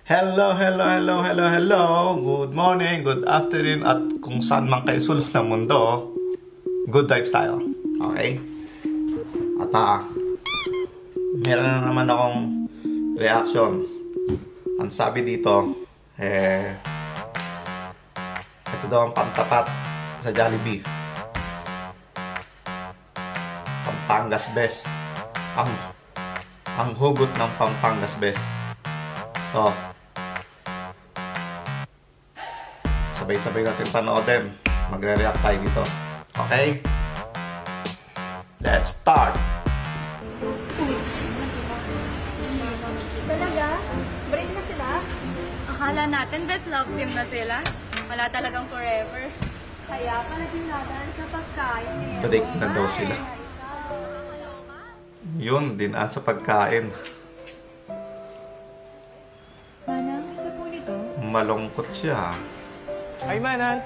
Hello, hello, hello, hello, hello. Good morning, good afternoon, at kung saan man kayo sulok ng mundo, good vibes tayo. Okay? At meron na naman akong reaction. Ang sabi dito, ito daw ang pantapat sa Jollibee. Pampangas best. Ang hugot ng Pampangas best. So, sabay-sabay natin panoodin. Magre-react tayo dito. Okay? Let's start! Talaga? Break na sila? Akala natin best love team na sila. Wala talagang forever. Kaya ka naging laban sa pagkain eh. Break na daw sila. Yun, dinaan sa pagkain. Manang, isa po nito? Malungkot siya. Hi, Manang.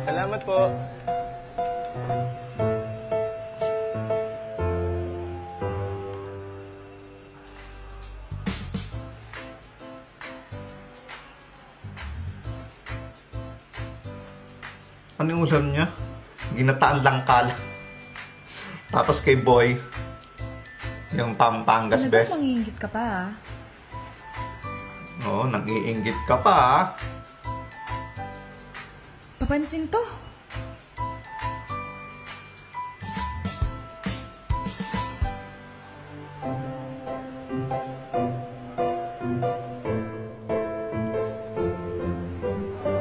Salamat po. Ano yung ulam niya? Ginataan langkal. Tapos kay Boy, yung Pampangas Ano best. daw, manginggit ka pa ah? Oo, nag-iinggit ka pa ah. Papansin to.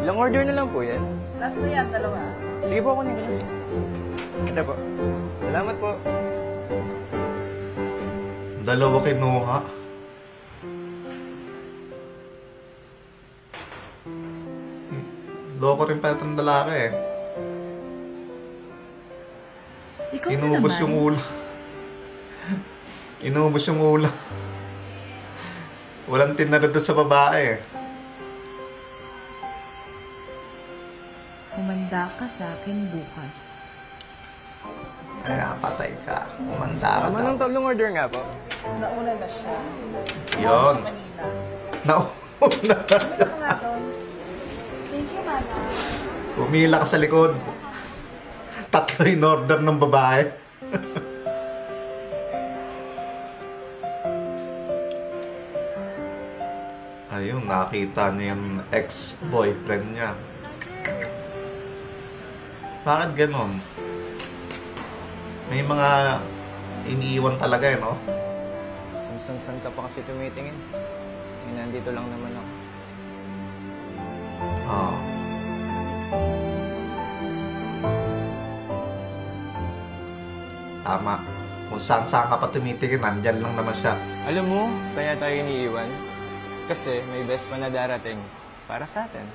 Ilang order na lang po yan? Last na yan, dalawa. Sige po, kunin ko na. Ito po. Salamat po. Dalawa kinuha. Loko rin pa itong lalaki eh. Ikaw Inubos na yung naman. ulam. Inubos yung ulam. Walang tinara doon sa babae eh. Humanda ka sa akin bukas. Kaya patay ka. Umanda ka daw. Manang tatlong order nga po. Nauna na siya. Yun. Manila. Nauna na siya. Ano nga doon? Thank you, Manang. Umila ka sa likod. Tatlo in order ng babae. Ayun, nakita niya yung ex-boyfriend niya. Bakit ganon? May mga iniiwan talaga eh, no? Kung san-san ka pa kasi tumitingin. Eh, nandito lang naman ako. Ah. Tama. Kung saan-saan ka pa tumitingin, nandyan lang naman siya. Alam mo, kaya tayo iniiwan. Kasi may best man na darating para sa atin.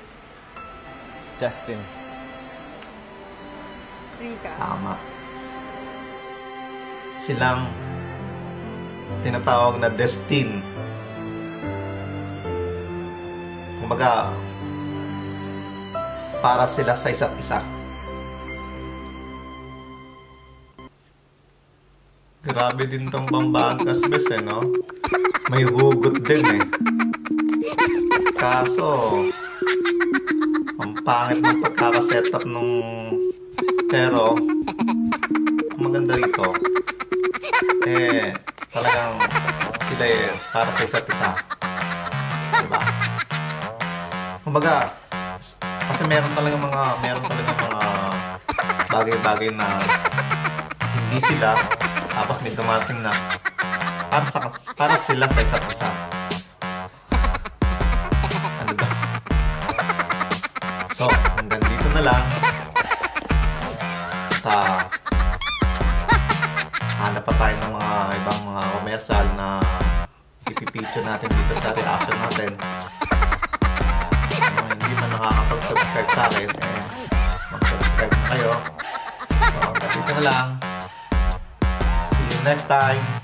Justin. Rika. Tama. Silang tinatawag na destin. Kumbaga, para sila sa isa't isa. Grabe din tong Pampangas best eh, no? May hugot din eh. Kaso, ang pangit ng pagkakasetup nung... Pero, ang maganda rito, talagang sila para sa isa't isa. Diba? Kumbaga, kasi meron talaga mga bagay-bagay na hindi sila, tapos may dumating na para sila sa isa't isa. Ano ba? So, hanggang dito na lang. Hanap pa tayo ng mga ibang mga commercial na ipipicture natin dito sa reaction natin. Hindi man nakakapag-subscribe sa akin, mag-subscribe na kayo. So, hanggang dito na lang. See you next time.